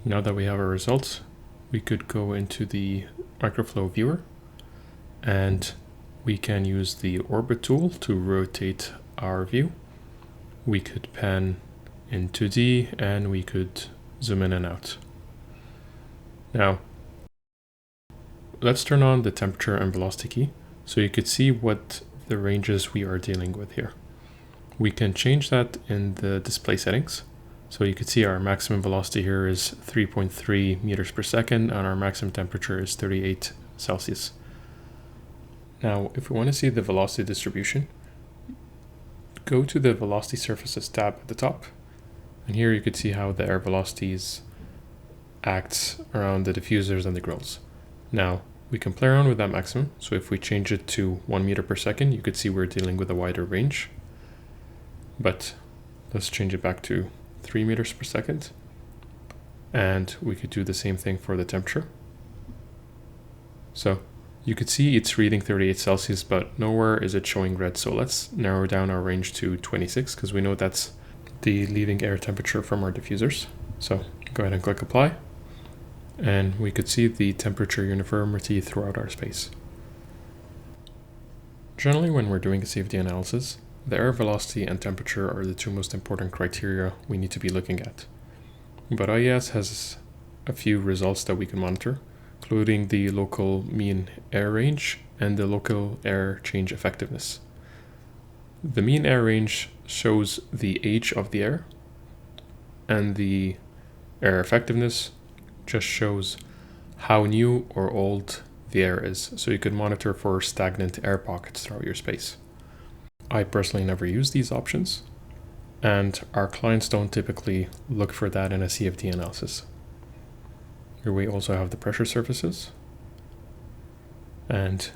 Now that we have our results, we could go into the microflow viewer and we can use the orbit tool to rotate our view. We could pan in 2D and we could zoom in and out. Now, let's turn on the temperature and velocity key so you could see what the ranges we are dealing with here. We can change that in the display settings. So you can see our maximum velocity here is 3.3 meters per second and our maximum temperature is 38 Celsius. Now, if we want to see the velocity distribution, go to the Velocity Surfaces tab at the top. And here you can see how the air velocities acts around the diffusers and the grills. Now, we can play around with that maximum. So if we change it to 1 meter per second, you could see we're dealing with a wider range. But let's change it back to 3 meters per second. And we could do the same thing for the temperature. So you could see it's reading 38 Celsius, but nowhere is it showing red. So let's narrow down our range to 26 because we know that's the leaving air temperature from our diffusers. So go ahead and click apply. And we could see the temperature uniformity throughout our space. Generally, when we're doing a CFD analysis, the air velocity and temperature are the two most important criteria we need to be looking at. But IES has a few results that we can monitor, including the local mean air range and the local air change effectiveness. The mean air range shows the age of the air, and the air effectiveness just shows how new or old the air is, so you can monitor for stagnant air pockets throughout your space. I personally never use these options, and our clients don't typically look for that in a CFD analysis. Here we also have the pressure surfaces, and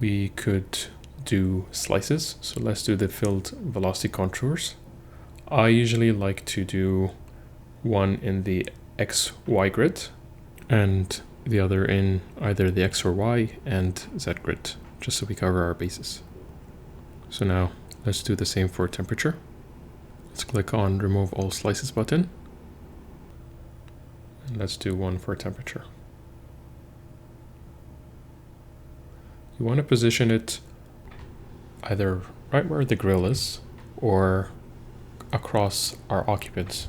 we could do slices. So let's do the filled velocity contours. I usually like to do one in the XY grid and the other in either the X or Y and Z grid, just so we cover our bases. So now let's do the same for temperature. Let's click on Remove All Slices button. And let's do one for temperature. You want to position it either right where the grill is or across our occupants.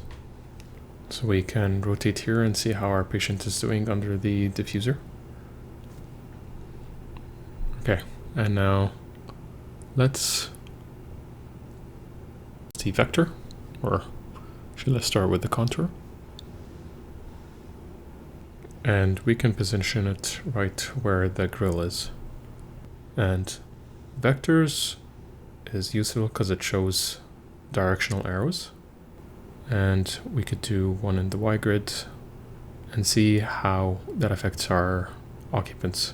So we can rotate here and see how our patient is doing under the diffuser. Okay, and now let's see vector, or actually let's start with the contour. And we can position it right where the grill is. And vectors is useful because it shows directional arrows. And we could do one in the Y grid and see how that affects our occupants.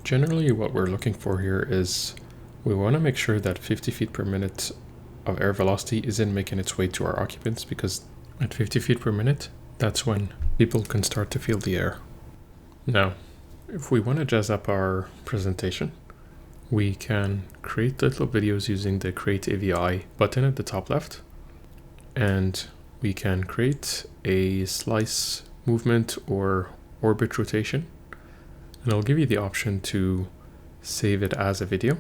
Generally, what we're looking for here is we want to make sure that 50 feet per minute of air velocity isn't making its way to our occupants, because at 50 feet per minute, that's when people can start to feel the air. Now, if we want to jazz up our presentation, we can create little videos using the Create AVI button at the top left. And we can create a slice movement or orbit rotation. And I'll give you the option to save it as a video,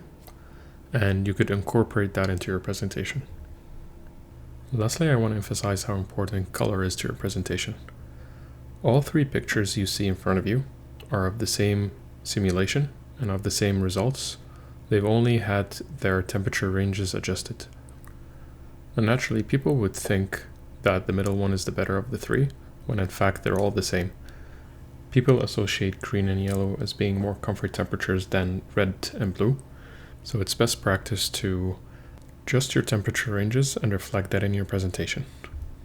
and you could incorporate that into your presentation. Lastly, I want to emphasize how important color is to your presentation. All three pictures you see in front of you are of the same simulation and of the same results. They've only had their temperature ranges adjusted. And naturally, people would think that the middle one is the better of the three, when in fact they're all the same. People associate green and yellow as being more comfort temperatures than red and blue. So it's best practice to adjust your temperature ranges and reflect that in your presentation.